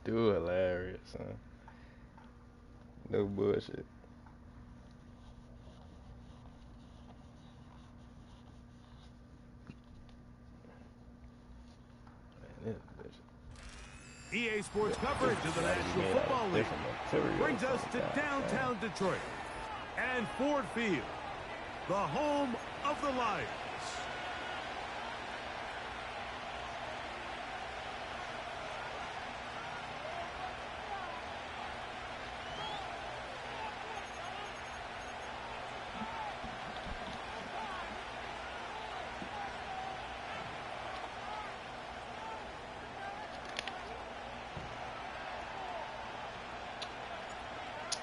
Dude, hilarious, son. No bullshit. Man, this EA Sports coverage of the National Football League brings us to downtown Detroit and Ford Field, the home of the Lions.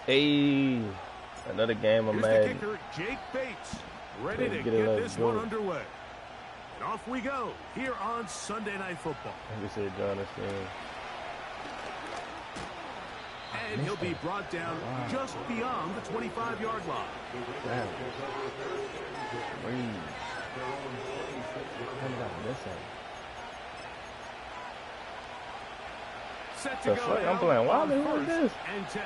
Hey, another game of Madden. Here's the kicker, Jake Bates, ready to get this one underway. And off we go here on Sunday Night Football. We said Dynasty. And he'll be brought down just beyond the 25-yard line. How did I miss him? Set to go. I'm playing wild with this. And 10.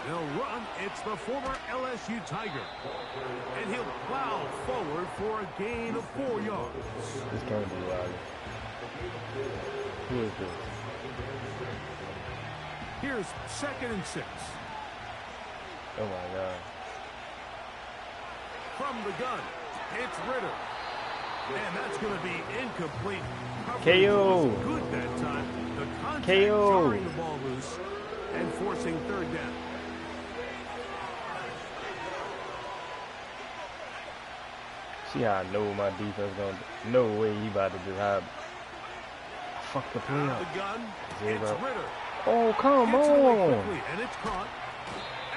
They'll run. It's the former LSU Tiger. And he'll plow forward for a gain of 4 yards. This can't be wild. Who is this? Here's 2nd and 6. Oh my God. From the gun, it's Ritter. And that's going to be incomplete. KO. Good that time. The contact KO. jarring the ball loose and forcing 3rd down. See how I know my defense gonna. No way he about to just have. Fuck the play up. The gun, Zero. it's Ritter. Oh come Gets it away on! quickly, and it's caught.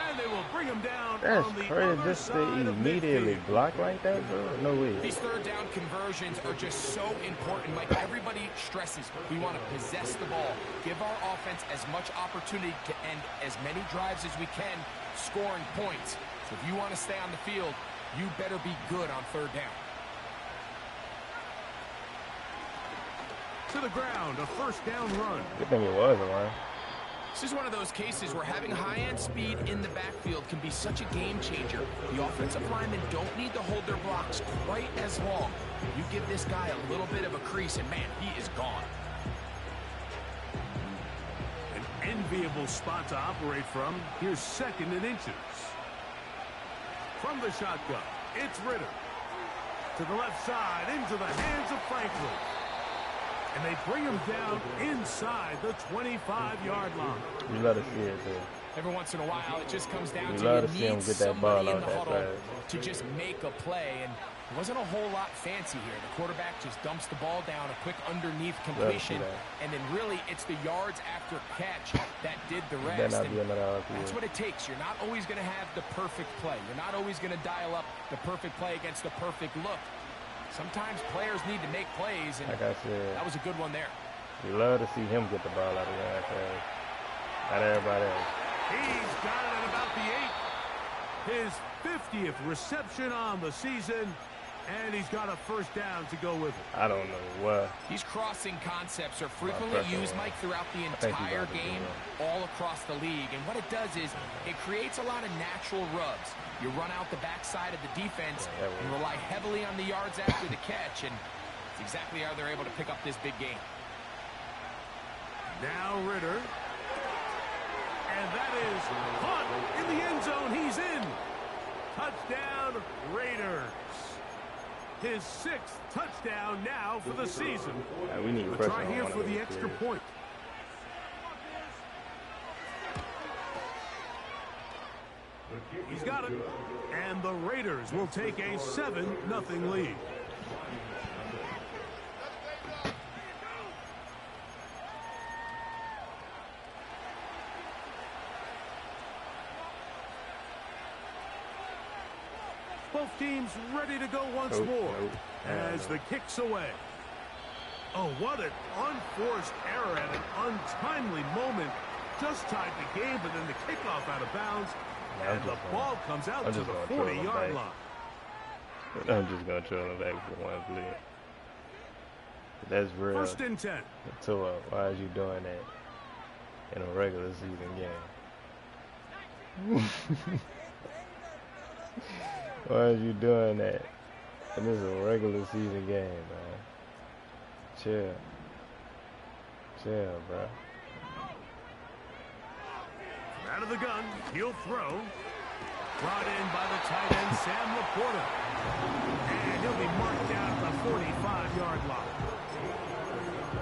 And they will bring him down. That's on the crazy. other Just to side of immediately midfield. block like that, bro. No way. These 3rd down conversions are just so important. Like everybody stresses, we want to possess the ball, give our offense as much opportunity to end as many drives as we can, scoring points. So if you want to stay on the field, you better be good on 3rd down. To the ground, a 1st down run. Good thing it was a run. This is one of those cases where having high-end speed in the backfield can be such a game changer. The offensive linemen don't need to hold their blocks quite as long. You give this guy a little bit of a crease, and man, he is gone. An enviable spot to operate from. Here's 2nd and inches. From the shotgun, it's Ritter. To the left side, into the hands of Franklin. And they bring him down inside the 25-yard line. You love to see it, too. Every once in a while, it just comes down You to love you to see him need get that ball somebody in out the that huddle fast. to just make a play. And it wasn't a whole lot fancy here. The quarterback just dumps the ball down, a quick underneath completion, and then really it's the yards after catch that did the rest. And that's what it takes. You're not always going to have the perfect play. You're not always going to dial up the perfect play against the perfect look. Sometimes players need to make plays, and like I said, that was a good one there. You love to see him get the ball out of there fast. Not everybody else. He's got it at about the 8. His 50th reception on the season, and he's got a 1st down to go with it. I don't know what. These crossing concepts are frequently used, Mike, throughout the entire game, all across the league. And what it does is it creates a lot of natural rubs. You run out the backside of the defense and rely heavily on the yards after the catch, and it's exactly how they're able to pick up this big game. Now Ritter. And that is caught in the end zone. He's in. Touchdown, Raiders. His 6th touchdown now for the season. Yeah, we need a try here for the extra point. He's got it. And the Raiders will take a 7-0 lead. Both teams ready to go once more as the kick's away. Oh, what an unforced error at an untimely moment. Just tied the game, but then the kickoff out of bounds. And the ball comes out to the 40-yard line. I'm just going to trail him back for one play. That's real. 1st and 10. So why is you doing that in a regular season game? Why is you doing that? And this is a regular season game, man. Chill. Chill, bro. Out of the gun, he'll throw. Brought in by the tight end, Sam Laporta. And he'll be marked down at the 45-yard line.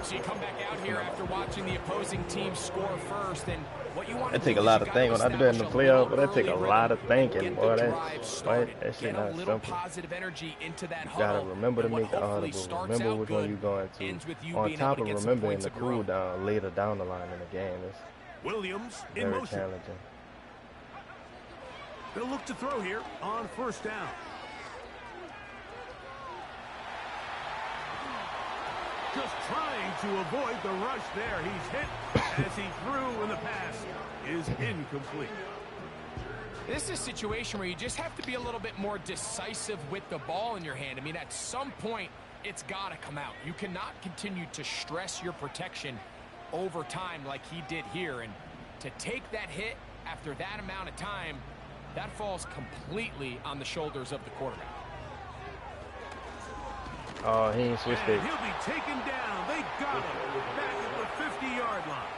So you come back out here after watching the opposing team score first, and what you want to do take a lot of thinking. When I do that in the playoffs, but that take a lot of thinking, boy. That shit not simple. Positive energy into that you gotta remember to make the audible. Remember which one you're going to. On top of remembering the cool down later down the line in the game. It's Williams in very motion. challenging. They'll look to throw here on 1st down. Just trying to avoid the rush there. He's hit as he threw, and the pass is incomplete. This is a situation where you just have to be a little bit more decisive with the ball in your hand. I mean, at some point, it's got to come out. You cannot continue to stress your protection over time like he did here. And to take that hit after that amount of time, that falls completely on the shoulders of the quarterback. Oh, he ain't switched it. He'll be taken down. They got him back at the 50-yard line.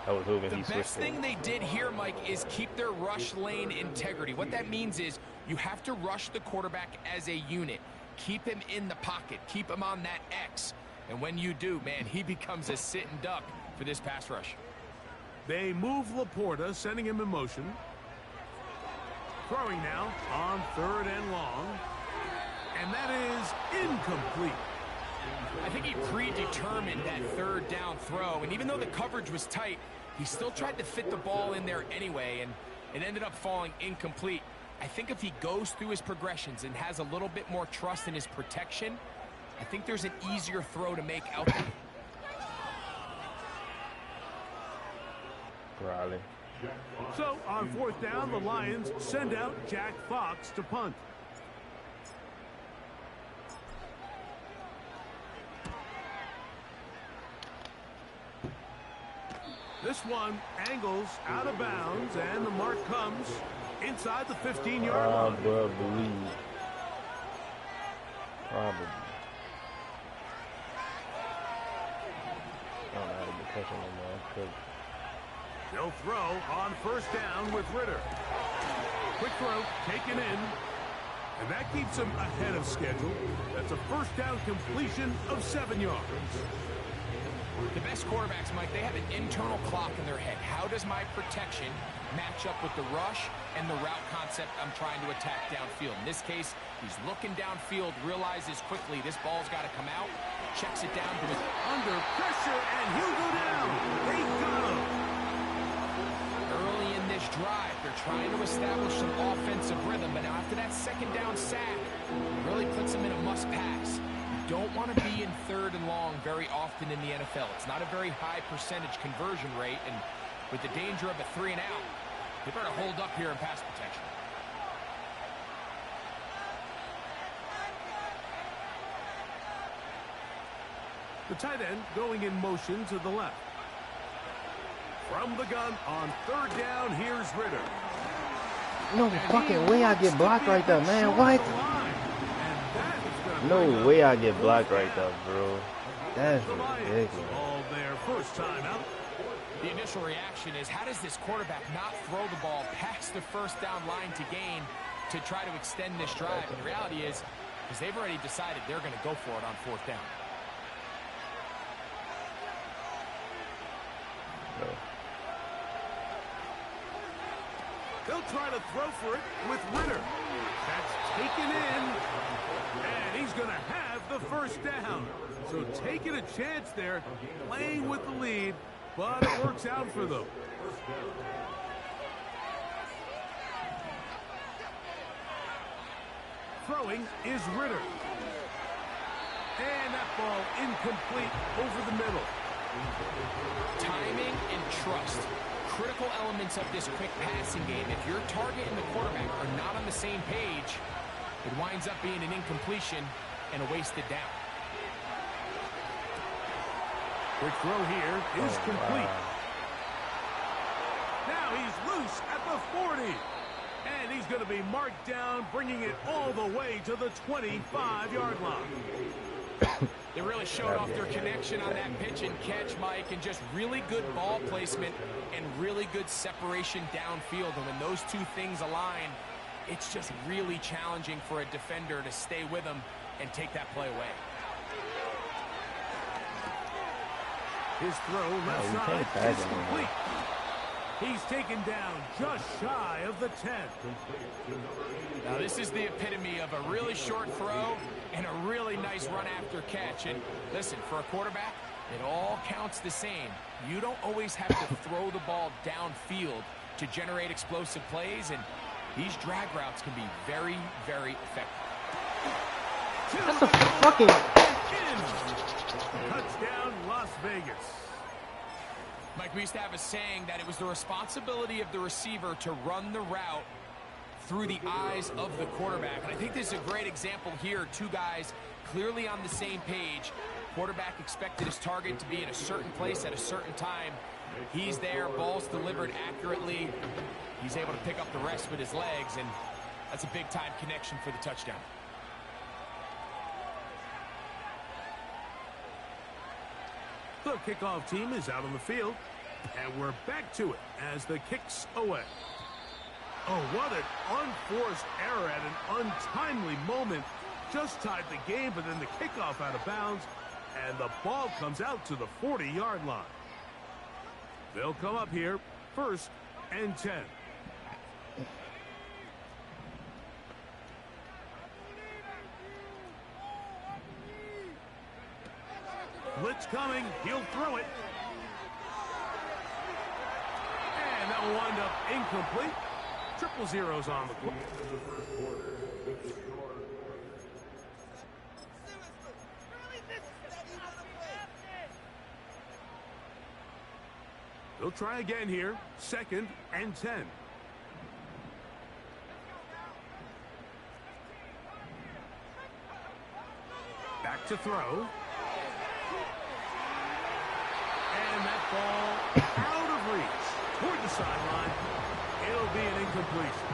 I was hoping he switched it. The best thing they did here, Mike, is keep their rush lane integrity. What that means is you have to rush the quarterback as a unit. Keep him in the pocket. Keep him on that X. And when you do, man, he becomes a sitting duck for this pass rush. They move Laporta, sending him in motion. Throwing now on 3rd and long. And that is incomplete. I think he predetermined that 3rd down throw. And even though the coverage was tight, he still tried to fit the ball in there anyway. And it ended up falling incomplete. I think if he goes through his progressions and has a little bit more trust in his protection, I think there's an easier throw to make out there. Probably. So on 4th down, the Lions send out Jack Fox to punt. This one angles out of bounds, and the mark comes inside the 15-yard line. Probably. I don't know how to be catching no more. They'll throw on 1st down with Ritter. Quick throw taken in, and that keeps him ahead of schedule. That's a 1st down completion of 7 yards. The best quarterbacks, Mike, they have an internal clock in their head. How does my protection match up with the rush and the route concept I'm trying to attack downfield? In this case, he's looking downfield, realizes quickly this ball's got to come out, checks it down to his... Under pressure, and he'll go down. They got him. Early in this drive, they're trying to establish some offensive rhythm, but now after that 2nd down sack, really puts them in a must-pass. Don't want to be in 3rd and long very often in the NFL. It's not a very high percentage conversion rate, and with the danger of a 3 and out, they better hold up here in pass protection. The tight end going in motion to the left. From the gun on 3rd down, here's Ritter. No fucking way I get blocked right there, man. What? No way I get blocked right there, bro. That's ridiculous. All their 1st time out. The initial reaction is, how does this quarterback not throw the ball past the 1st down line to gain to try to extend this drive? And the reality is they've already decided they're going to go for it on 4th down. No. They'll try to throw for it with Ritter. That's taken in. And he's going to have the 1st down. So taking a chance there, playing with the lead, but it works out for them. Throwing is Ritter. And that ball incomplete over the middle. Timing and trust. Critical elements of this quick passing game. If your target and the quarterback are not on the same page, it winds up being an incompletion and a wasted down. Quick throw here is complete. Now he's loose at the 40. And he's going to be marked down, bringing it all the way to the 25-yard line. They really showed off their connection on that pitch and catch, Mike, and just really good ball placement and really good separation downfield. And when those two things align, it's just really challenging for a defender to stay with them and take that play away. His throw left side is complete. He's taken down just shy of the 10. Now this is the epitome of a really short throw and a really nice run after catch. And listen, for a quarterback, it all counts the same. You don't always have to throw the ball downfield to generate explosive plays, and these drag routes can be very, very effective. That's a fucking... Touchdown, Las Vegas. Mike, we used to have a saying that it was the responsibility of the receiver to run the route through the eyes of the quarterback. And I think this is a great example here. Two guys clearly on the same page. Quarterback expected his target to be in a certain place at a certain time. He's there, ball's delivered accurately. He's able to pick up the rest with his legs, and that's a big-time connection for the touchdown. The kickoff team is out on the field, and we're back to it as the kick's away. Oh, what an unforced error at an untimely moment. Just tied the game, but then the kickoff out of bounds, and the ball comes out to the 40-yard line. They'll come up here, 1st and 10. Blitz coming. He'll throw it. And that will wind up incomplete. 0-0's on the clock. They'll try again here. 2nd and 10. Back to throw. And that ball out of reach toward the sideline. It'll be an incompletion.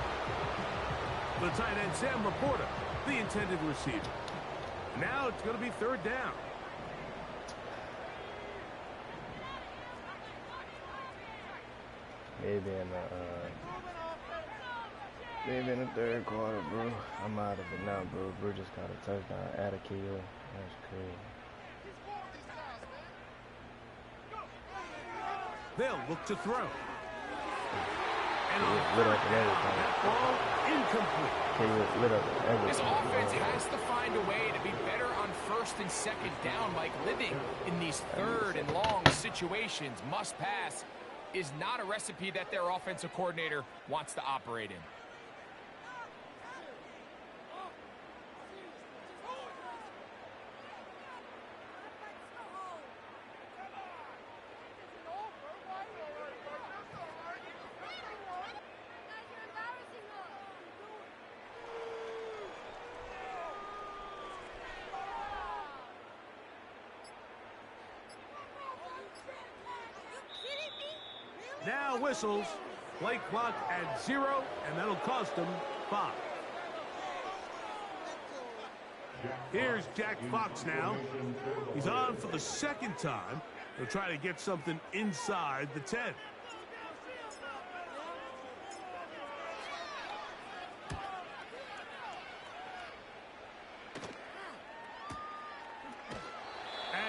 The tight end, Sam Laporta, the intended receiver. Now it's going to be 3rd down. Maybe in the 3rd quarter, bro. I'm out of it now, bro. Bro just got a touchdown. Add a KO. That's crazy. They'll look to throw. And that ball incomplete. This offense has to find a way to be better on 1st and 2nd down, Mike. Living in these 3rd and long situations, must pass, is not a recipe that their offensive coordinator wants to operate in. Now whistles. Play clock at 0, and that'll cost them 5. Here's Jack Fox now. He's on for the 2nd time. He'll try to get something inside the 10.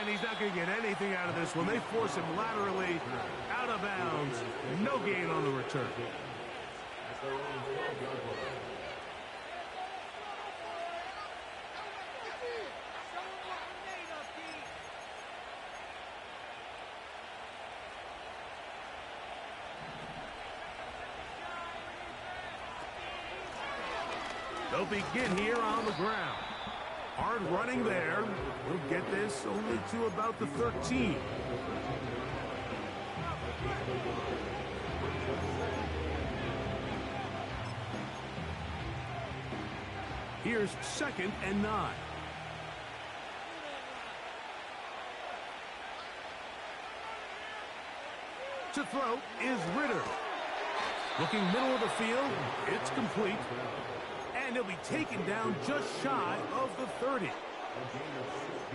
And he's not going to get anything out of this one. They force him laterally out of bounds. No gain on the return. They'll begin here on the ground. Hard running there. We'll get this only to about the 13. Here's 2nd and 9. To throw is Ritter. Looking middle of the field, it's complete. And he'll be taken down just shy of the 30.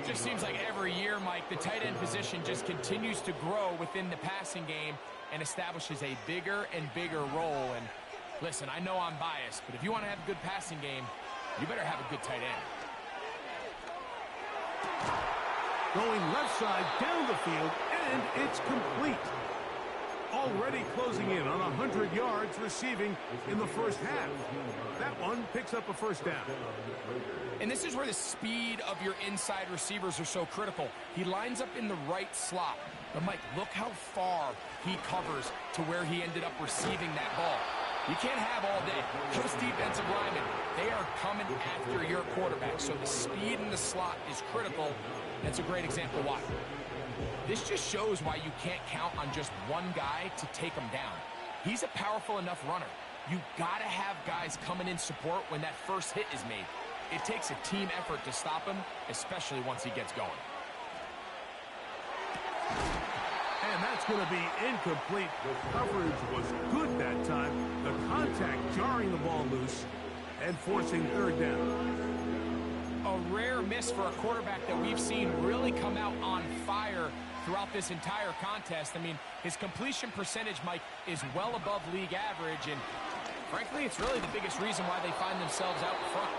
Just seems like every year, Mike, the tight end position just continues to grow within the passing game and establishes a bigger and bigger role. And listen, I know I'm biased, but if you want to have a good passing game, you better have a good tight end. Going left side down the field, and it's complete. Already closing in on 100 yards receiving in the first half. That one picks up a first down. And this is where the speed of your inside receivers are so critical. He lines up in the right slot. But, Mike, look how far he covers to where he ended up receiving that ball. You can't have all day. Those defensive linemen, they are coming after your quarterback. So the speed in the slot is critical. That's a great example why. This just shows why you can't count on just one guy to take him down. He's a powerful enough runner. You got to have guys coming in support when that first hit is made. It takes a team effort to stop him, especially once he gets going. And that's going to be incomplete. Coverage was good that time. The contact jarring the ball loose and forcing third down. A rare miss for a quarterback that we've seen really come out on fire throughout this entire contest. I mean, his completion percentage, Mike, is well above league average, and frankly, it's really the biggest reason why they find themselves out front.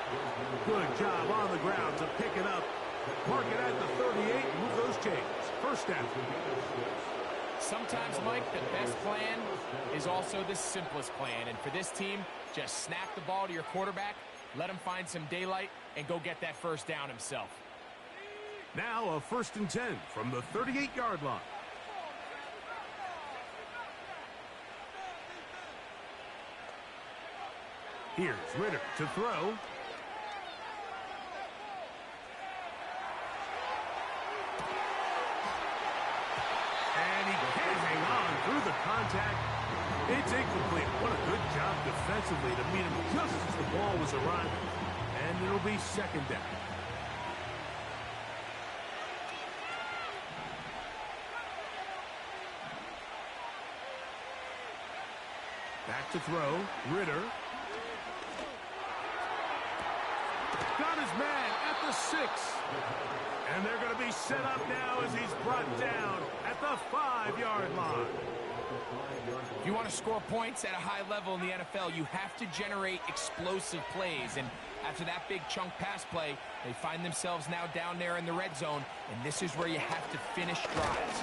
Good job on the ground to pick it up. Mark it at the 38, move those chains. First down. Sometimes, Mike, the best plan is also the simplest plan. And for this team, just snap the ball to your quarterback, let him find some daylight, and go get that first down himself. Now a 1st and 10 from the 38-yard line. Here's Ritter to throw. And he can't hang on through the contact. It's incomplete. What a good job defensively to meet him just as the ball was arriving. And it'll be second down. Back to throw. Ritter. Got his man at the 6. And they're going to be set up now as he's brought down at the 5-yard line. If you want to score points at a high level in the NFL, you have to generate explosive plays. And after that big chunk pass play, they find themselves now down there in the red zone. And this is where you have to finish drives.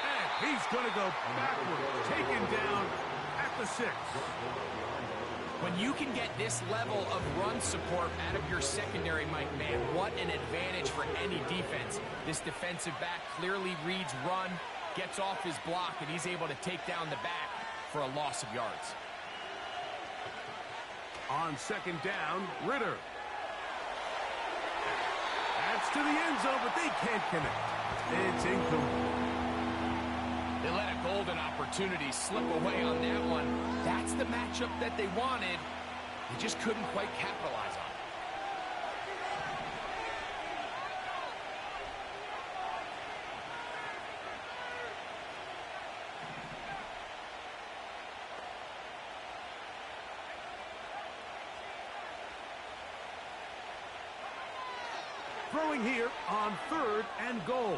And he's going to go backward, taken down at the 6. When you can get this level of run support out of your secondary, Mike, man, what an advantage for any defense. This defensive back clearly reads run, gets off his block, and he's able to take down the back for a loss of yards. On second down, Ritter. That's to the end zone, but they can't connect. It's incomplete. They let a golden opportunity slip away on that one. That's the matchup that they wanted. They just couldn't quite capitalize on it. Throwing here on 3rd and goal.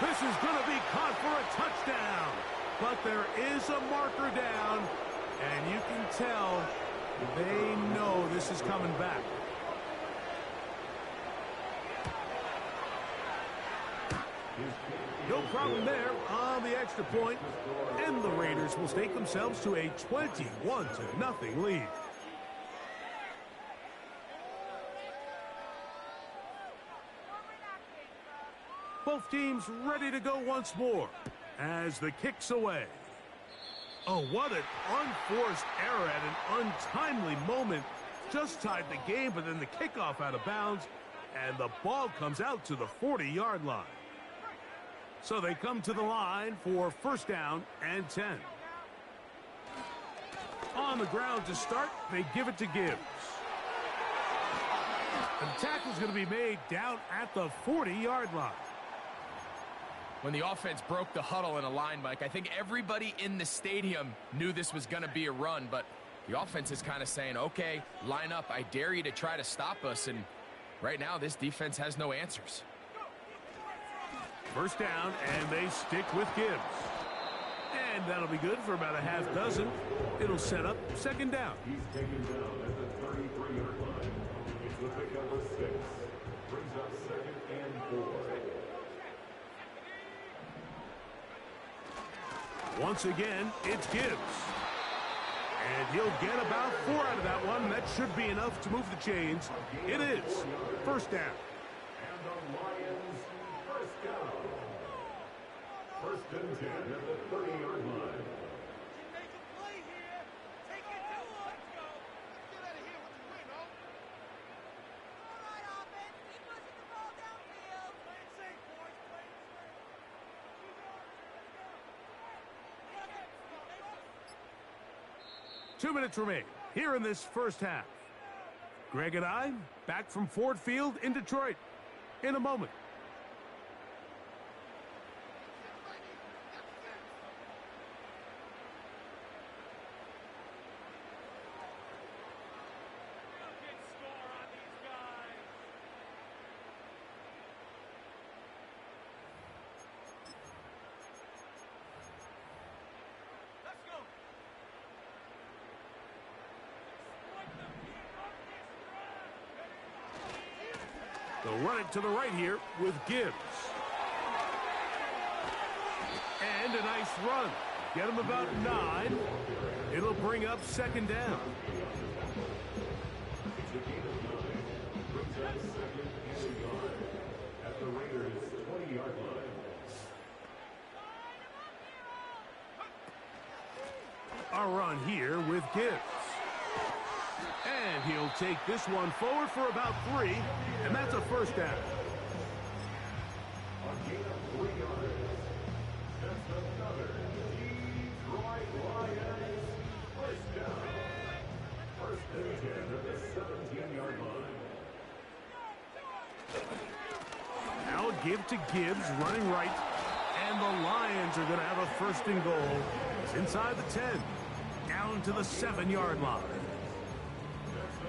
This is going to be caught for a touchdown. But there is a marker down, and you can tell they know this is coming back. No problem there on the extra point, and the Raiders will stake themselves to a 21-0 lead. Both teams ready to go once more as the kick's away. Oh, what an unforced error at an untimely moment. Just tied the game, but then the kickoff out of bounds, and the ball comes out to the 40-yard line. So they come to the line for 1st down and 10. On the ground to start, they give it to Gibbs. And the tackle's going to be made down at the 40-yard line. When the offense broke the huddle in a line, Mike, I think everybody in the stadium knew this was going to be a run, but the offense is kind of saying, okay, line up. I dare you to try to stop us, and right now this defense has no answers. First down, and they stick with Gibbs. And that'll be good for about a half dozen. It'll set up second down. He's taken down at the 33-yard line. It's the pickup of 6. Brings up second and 4. Once again, it's Gibbs. And he'll get about 4 out of that one. That should be enough to move the chains. It is. First down. And the Lions, first down. First and 10 at the 30-yard line. Two minutes remain here in this first half. Greg and I back from Ford Field in Detroit in a moment. They'll run it to the right here with Gibbs. And a nice run. Get him about 9. It'll bring up second down. It's a gain of 9. Brings up second and 9 at the Raiders' 20-yard line. A run here with Gibbs. And he'll take this one forward for about 3, and that's a first down. A gain of 3 yards. That's another Detroit Lions first down. First and 10 at the 17-yard line. Now a give to Gibbs, running right. And the Lions are going to have a first and goal. It's inside the 10, down to the 7-yard line.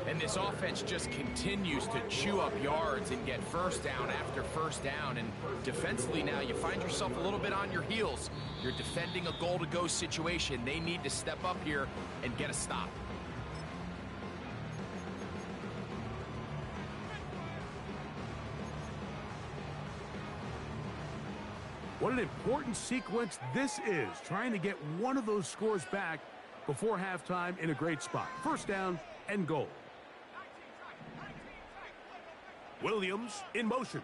And this offense just continues to chew up yards and get first down after first down. And defensively now, you find yourself a little bit on your heels. You're defending a goal-to-go situation. They need to step up here and get a stop. What an important sequence this is, trying to get one of those scores back before halftime in a great spot. First down and goal. Williams in motion.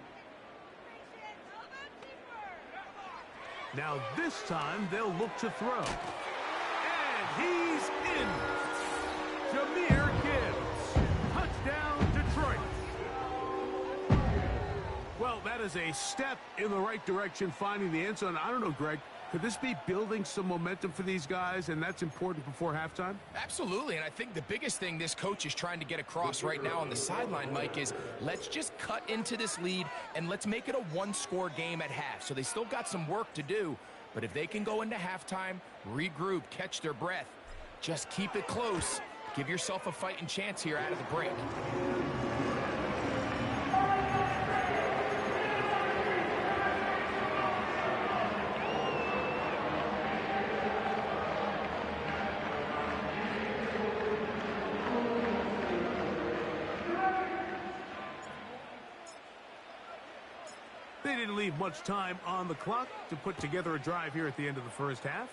Now this time they'll look to throw. And he's in. Jahmyr Gibbs. Touchdown, Detroit. Well, that is a step in the right direction, finding the end zone. I don't know, Greg. Could this be building some momentum for these guys, and that's important before halftime? Absolutely, and I think the biggest thing this coach is trying to get across right now on the sideline, Mike, is let's just cut into this lead, and let's make it a one-score game at half. So they still got some work to do, but if they can go into halftime, regroup, catch their breath, just keep it close, give yourself a fighting chance here out of the break. They didn't leave much time on the clock to put together a drive here at the end of the first half.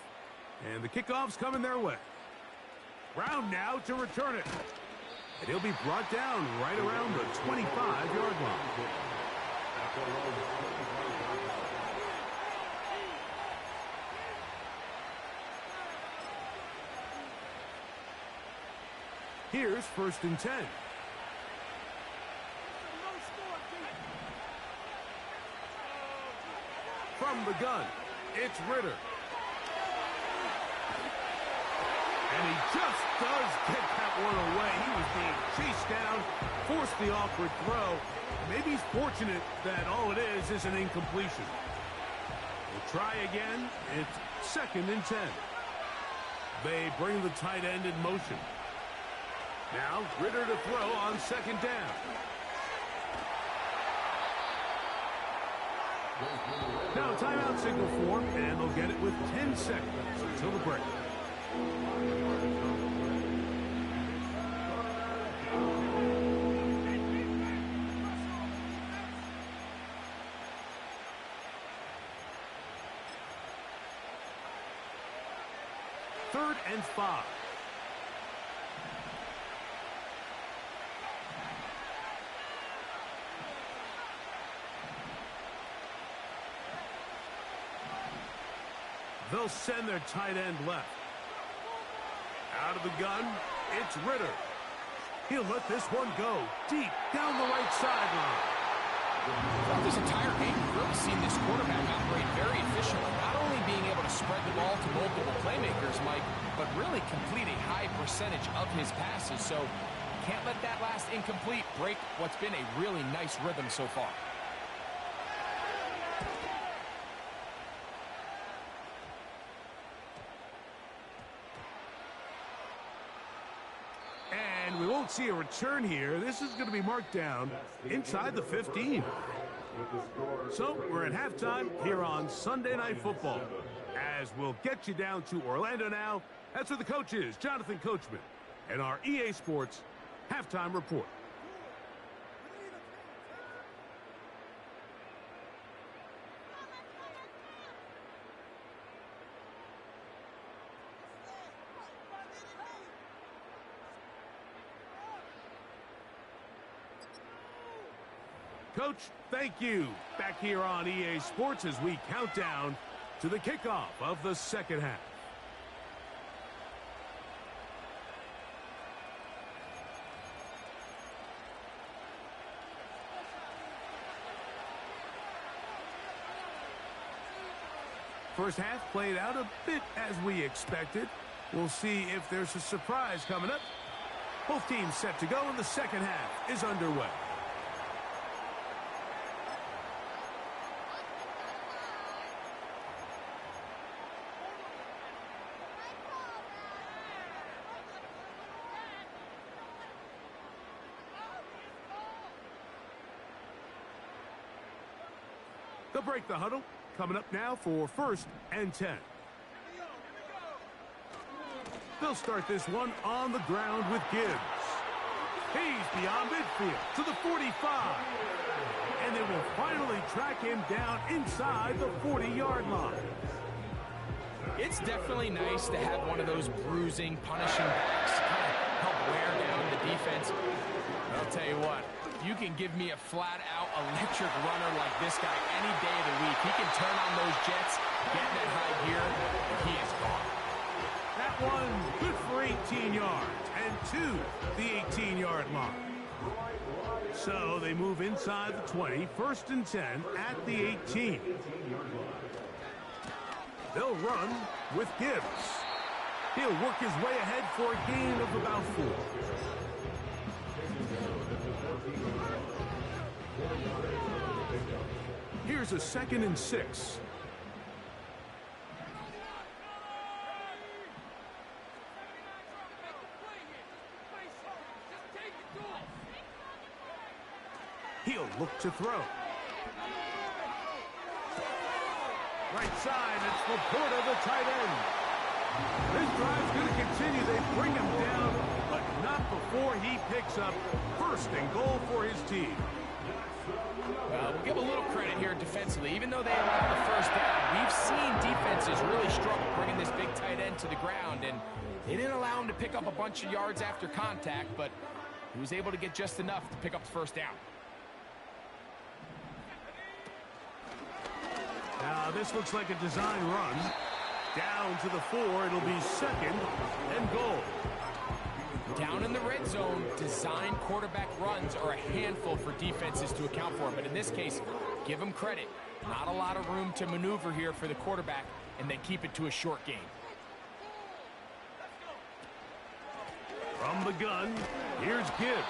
And the kickoff's coming their way. Brown now to return it. And he'll be brought down right around the 25-yard line. Here's first and 10. From the gun, it's Ritter. And he just does get that that one away. He was being chased down, forced the awkward throw. Maybe he's fortunate that all it is an incompletion. We'll try again. It's 2nd and 10. They bring the tight end in motion. Now Ritter to throw on 2nd down. Now timeout signal form, and they'll get it with 10 seconds until the break. Third and 5. They'll send their tight end left. Out of the gun, it's Ritter. He'll let this one go deep down the right sideline. Throughout this entire game, we've really seen this quarterback operate very efficiently, not only being able to spread the ball to multiple playmakers, Mike, but really complete a high percentage of his passes. So can't let that last incomplete break what's been a really nice rhythm so far. And we won't see a return here. This is going to be marked down inside the 15. So we're at halftime here on Sunday Night Football. As we'll get you down to Orlando now. That's where the coach is, Jonathan Coachman, and our EA Sports halftime report. Coach, thank you. Back here on EA Sports as we count down to the kickoff of the second half. First half played out a bit as we expected. We'll see if there's a surprise coming up. Both teams set to go, and the second half is underway. They'll break the huddle. Coming up now for 1st and 10. They'll start this one on the ground with Gibbs. He's beyond midfield to the 45. And they will finally track him down inside the 40-yard line. It's definitely nice to have one of those bruising, punishing backs to kind of help wear down the defense. But I'll tell you what. You can give me a flat-out electric runner like this guy any day of the week. He can turn on those jets, get in that high gear, and he is gone. That one good for 18 yards and to the 18-yard line. So they move inside the 20, 1st and 10 at the 18. They'll run with Gibbs. He'll work his way ahead for a gain of about 4. Here's a 2nd and 6. He'll look to throw. Right side, it's Laporta, the tight end. This drive's going to continue. They bring him down, but not before he picks up 1st and goal for his team. We'll give a little credit here defensively. Even though they allowed the 1st down, we've seen defenses really struggle bringing this big tight end to the ground, and they didn't allow him to pick up a bunch of yards after contact, but he was able to get just enough to pick up the 1st down. Now this looks like a design run. Down to the 4, it'll be 2nd and goal. Down in the red zone, design quarterback runs are a handful for defenses to account for. But in this case, give them credit. Not a lot of room to maneuver here for the quarterback, and they keep it to a short game. From From the gun, here's Gibbs.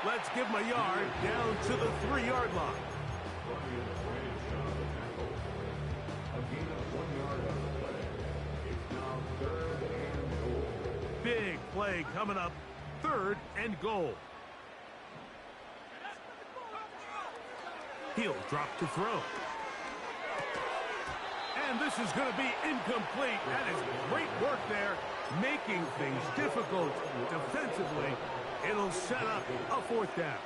Let's give him a yard down to the 3-yard line. Big play coming up, 3rd and goal. He'll drop to throw. And this is going to be incomplete. That is great work there, making things difficult defensively. It'll set up a 4th down.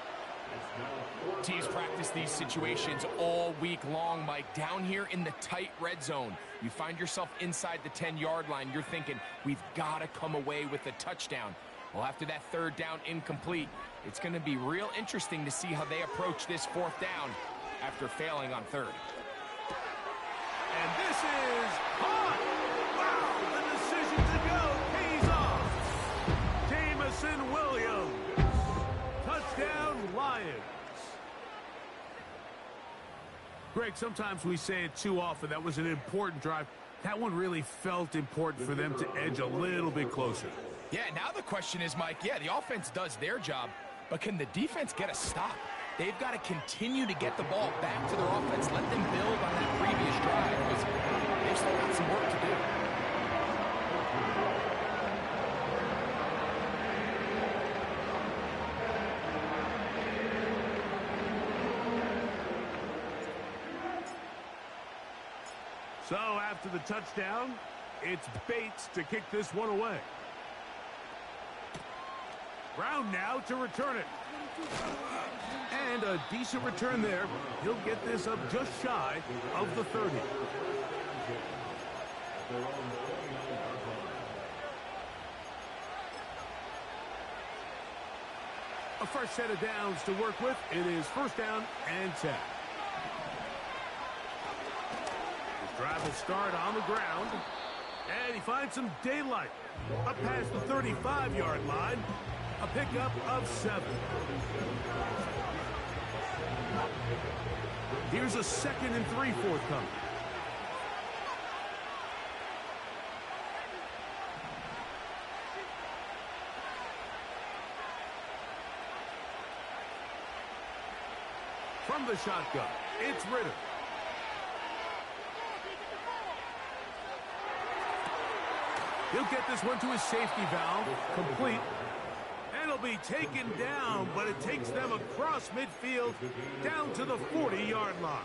Teams practice these situations all week long, Mike. Down here in the tight red zone, you find yourself inside the 10-yard line. You're thinking, we've got to come away with a touchdown. Well, after that 3rd down incomplete, it's going to be real interesting to see how they approach this 4th down after failing on 3rd. And this is hot. Wow, the decision to go pays off. Jamison Williams. Touchdown, Lions. Greg, sometimes we say it too often. That was an important drive. That one really felt important for them to edge a little bit closer. Yeah, now the question is, Mike, yeah, the offense does their job, but can the defense get a stop? They've got to continue to get the ball back to their offense. Let them build on that previous drive because they've still got some work to do. So after the touchdown, it's Bates to kick this one away. Brown now to return it. And a decent return there. He'll get this up just shy of the 30. A fresh set of downs to work with. It is 1st down and 10. His drive will start on the ground. And he finds some daylight. Up past the 35-yard line. A pickup of 7. Here's a 2nd and 3 forthcoming. From the shotgun, it's Ritter. He'll get this one to his safety valve, complete. And it'll be taken down, but it takes them across midfield down to the 40-yard line.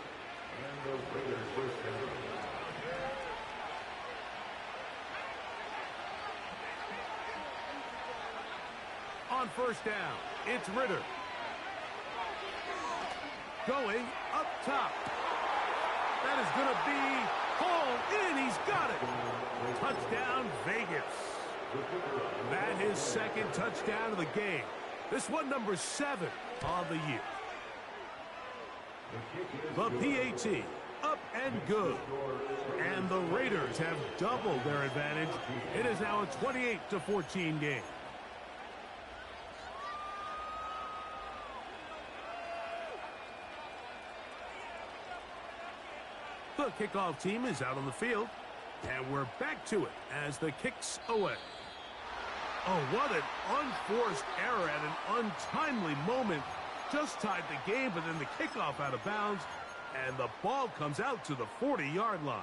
On 1st down, it's Ritter. Going up top. That is going to be hauled in. He's got it. Touchdown, Vegas. That his 2nd touchdown of the game. This one number 7 on the year. The PAT up and good. And the Raiders have doubled their advantage. It is now a 28-14 game. The kickoff team is out on the field. And we're back to it as the kick's away. Oh, what an unforced error at an untimely moment. Just tied the game, but then the kickoff out of bounds. And the ball comes out to the 40-yard line.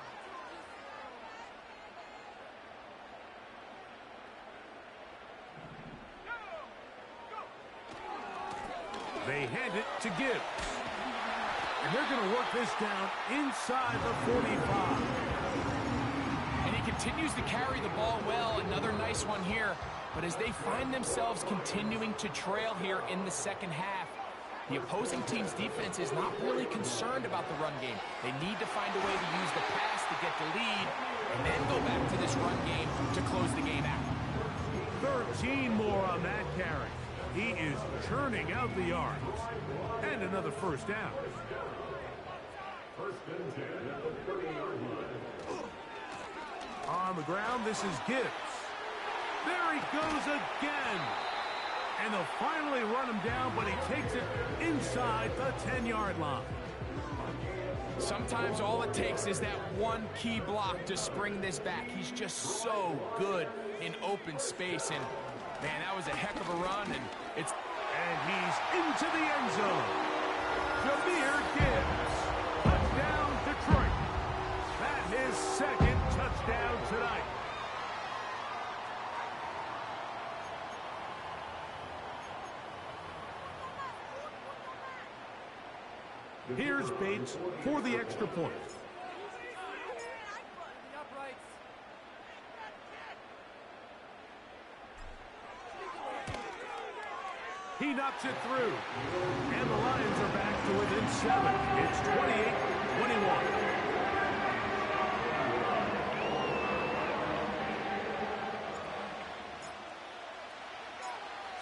They hand it to Gibbs. And they're going to work this down inside the 45. And he continues to carry the ball well. Another nice one here. But as they find themselves continuing to trail here in the 2nd half, the opposing team's defense is not really concerned about the run game. They need to find a way to use the pass to get the lead and then go back to this run game to close the game out. 13 more on that carry. He is churning out the yards. And another 1st down. 1st and 10 at the 30-yard line. On the ground, this is Gibbs. There he goes again. And they'll finally run him down, but he takes it inside the 10-yard line. Sometimes all it takes is that one key block to spring this back. He's just so good in open space, and Man, that was a heck of a run, and he's into the end zone. Jahmyr Gibbs. Touchdown, Detroit. That's his second touchdown tonight. Here's Bates for the extra point. He knocks it through. And the Lions are back to within 7. It's 28-21.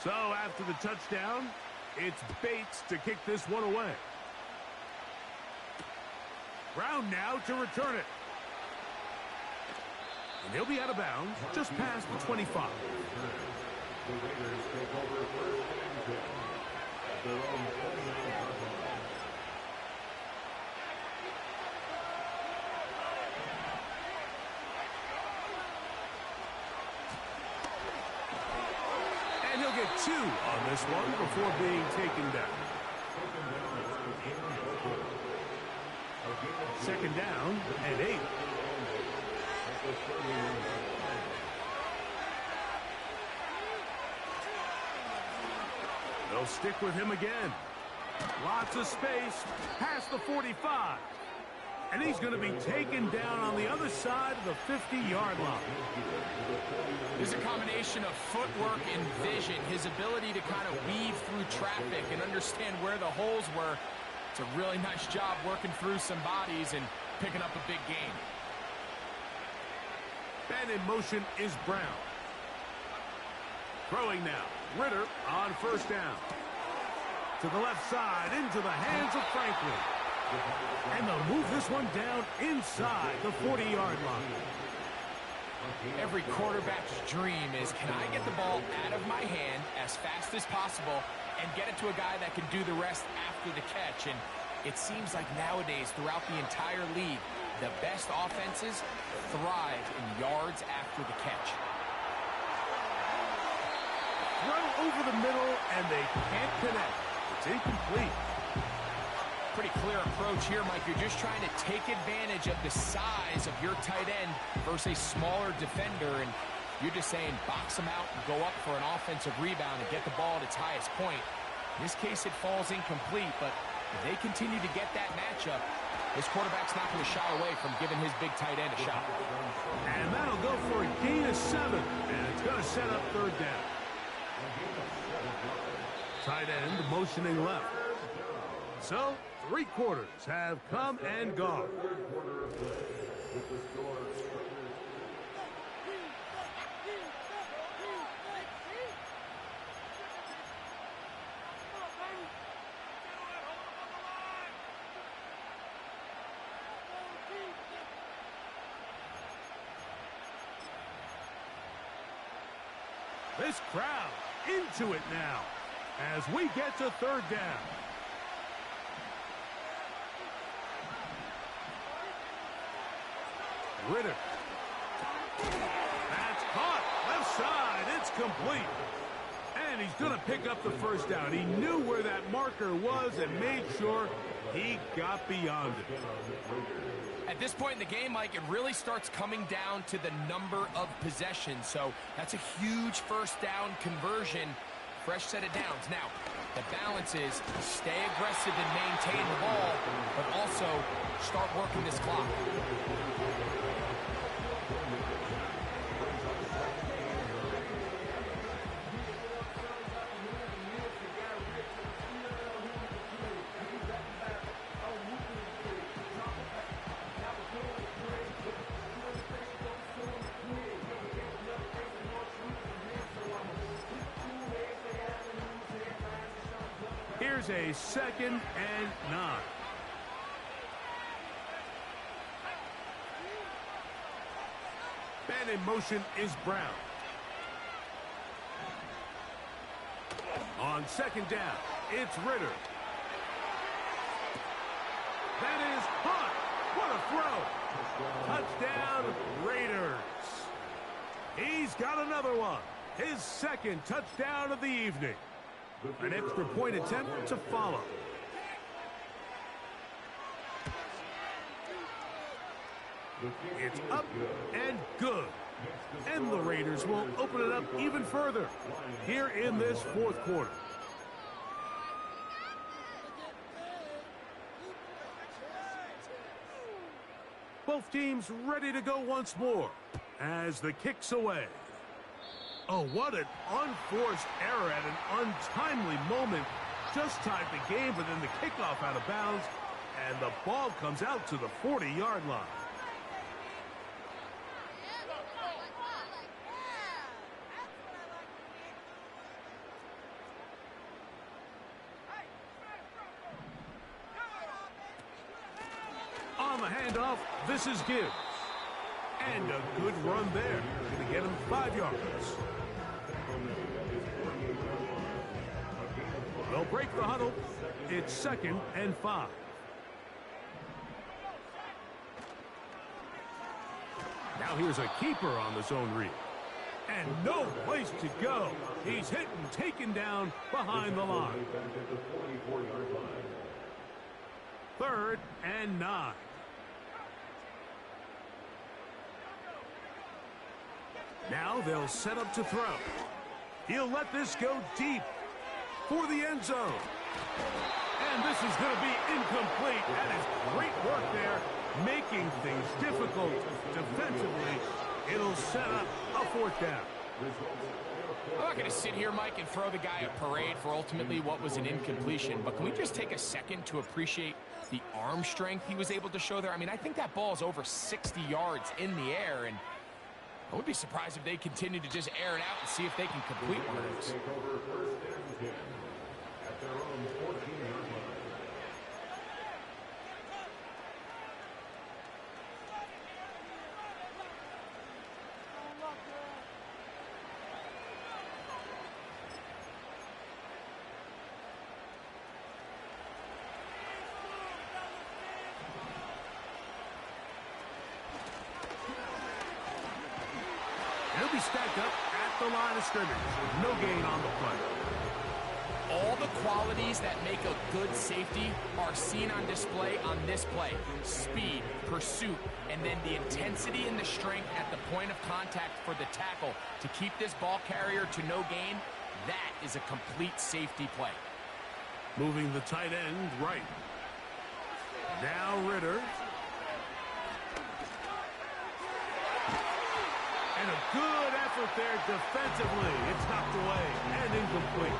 So after the touchdown, it's Bates to kick this one away. Brown now to return it. And he'll be out of bounds just past the 25. The Raiders take over 1st and 10 at their own 49-yard line. And he'll get 2 on this one before being taken down. Second down and 8. They'll stick with him again. Lots of space past the 45. And he's going to be taken down on the other side of the 50-yard line. There's a combination of footwork and vision, his ability to kind of weave through traffic and understand where the holes were. It's a really nice job working through some bodies and picking up a big gain. And in motion is Brown. Throwing now. Ritter on first down. To the left side, into the hands of Franklin. And they'll move this one down inside the 40-yard line. Every quarterback's dream is, can I get the ball out of my hand as fast as possible and get it to a guy that can do the rest after the catch? And it seems like nowadays, throughout the entire league, the best offenses thrive in yards after the catch. Throw over the middle, and they can't connect. It's incomplete. Pretty clear approach here, Mike. You're just trying to take advantage of the size of your tight end versus a smaller defender, and you're just saying box them out and go up for an offensive rebound and get the ball at its highest point. In this case, it falls incomplete, but if they continue to get that matchup, this quarterback's not going to shy away from giving his big tight end a shot. And that'll go for a gain of 7, and it's going to set up third down. Tight end motioning left. So, 3 quarters have come and gone. This crowd into it now as we get to third down. Ritter. That's caught. Left side. It's complete. And he's going to pick up the first down. He knew where that marker was and made sure he got beyond it. At this point in the game, Mike, it really starts coming down to the number of possessions. So that's a huge first down conversion. Fresh set of downs. Now, the balance is stay aggressive and maintain the ball, but also start working this clock. Here's a 2nd and 9. And in motion is Brown. On 2nd down, it's Ritter. That is caught. What a throw. Touchdown, Raiders. He's got another one. his second touchdown of the evening. An extra point attempt to follow. It's up and good. And the Raiders will open it up even further here in this fourth quarter. Both teams ready to go once more as the kick's away. Oh, what an unforced error at an untimely moment. Just tied the game, but then the kickoff out of bounds, and the ball comes out to the 40-yard line. On the handoff, this is Gibbs. And a good run there. Going to get him 5 yards. They'll break the huddle. It's 2nd and 5. Now here's a keeper on the zone read. And no place to go. He's hit and taken down behind the line. 3rd and 9. Now they'll set up to throw. He'll let this go deep for the end zone. And this is going to be incomplete. That is great work there, making things difficult defensively. It'll set up a 4th down. I'm not going to sit here, Mike, and throw the guy a parade for ultimately what was an incompletion, but can we just take a second to appreciate the arm strength he was able to show there? I mean, I think that ball is over 60 yards in the air, and I would be surprised if they continue to just air it out and see if they can complete one of those. He'll be stacked up at the line of scrimmage. No gain on the play. All the qualities that make a good safety are seen on display on this play. Speed, pursuit, and then the intensity and the strength at the point of contact for the tackle to keep this ball carrier to no gain. That is a complete safety play. Moving the tight end right. Now Ritter. And a good effort there defensively. It's knocked away and incomplete.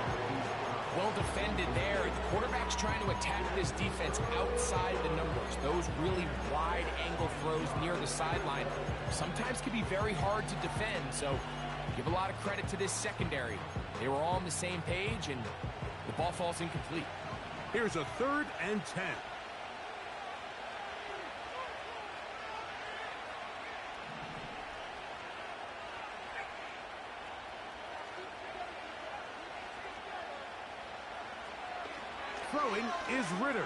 Well defended there. The quarterback's trying to attack this defense outside the numbers. Those really wide angle throws near the sideline sometimes can be very hard to defend. So give a lot of credit to this secondary. They were all on the same page, and the ball falls incomplete. Here's a 3rd and 10. Throwing is Ritter.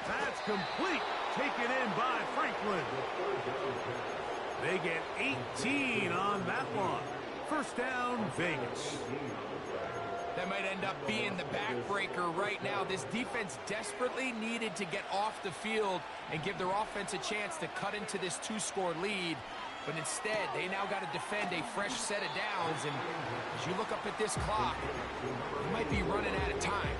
That's complete. Taken in by Franklin. They get 18 on that one. 1st down, Vegas. That might end up being the backbreaker right now. This defense desperately needed to get off the field and give their offense a chance to cut into this 2-score lead. But instead, they now got to defend a fresh set of downs. And as you look up at this clock, you might be running out of time.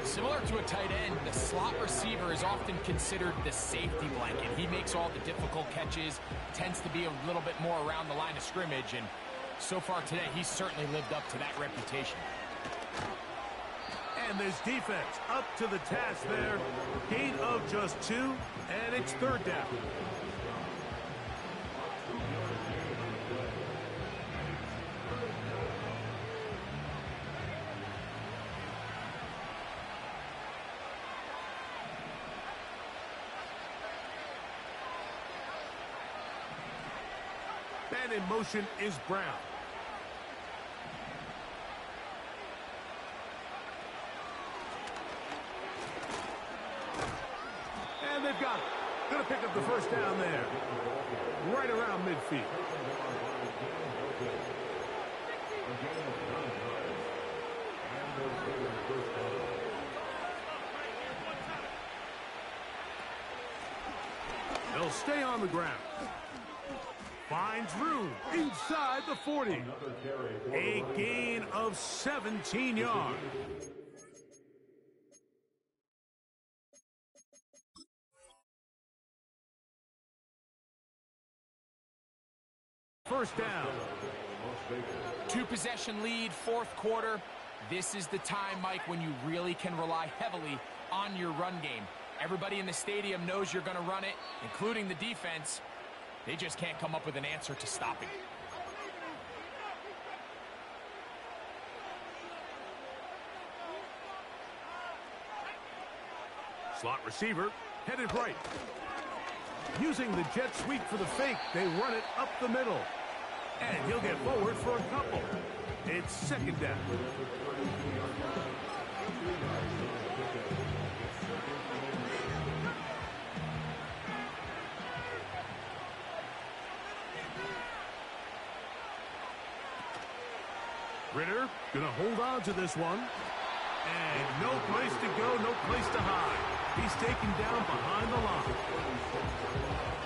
Similar to a tight end, the slot receiver is often considered the safety blanket. He makes all the difficult catches, tends to be a little bit more around the line of scrimmage. And so far today, he's certainly lived up to that reputation. And this defense up to the task there. Gain of just 2, and it's 3rd down. And in motion is Brown. And they've got it. Going to pick up the 1st down there. Right around midfield. stay on the ground. Finds room inside the 40. A gain of 17 yards. First down. 2-possession lead, fourth quarter. This is the time, Mike, when you really can rely heavily on your run game. Everybody in the stadium knows you're going to run it, including the defense. They just can't come up with an answer to stop it. Slot receiver, headed right. Using the jet sweep for the fake, they run it up the middle. And he'll get forward for a couple. It's second down. Ritter gonna hold on to this one. And no place to go, no place to hide. He's taken down behind the line.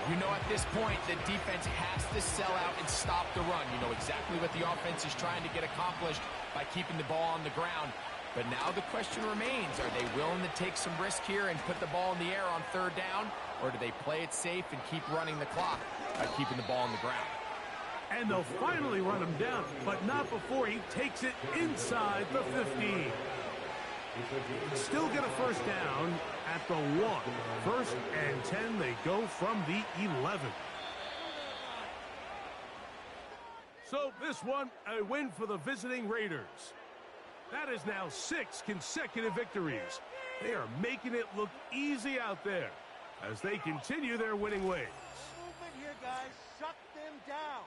You know at this point the defense has to sell out and stop the run. You know exactly what the offense is trying to get accomplished by keeping the ball on the ground. But now the question remains, are they willing to take some risk here and put the ball in the air on third down? Or do they play it safe and keep running the clock by keeping the ball on the ground? And they'll finally run him down, but not before he takes it inside the 15. Still get a first down at the 1. First and 10, they go from the 11. So this one, a win for the visiting Raiders. That is now 6 consecutive victories. They are making it look easy out there as they continue their winning ways. Movement here, guys. Shut them down.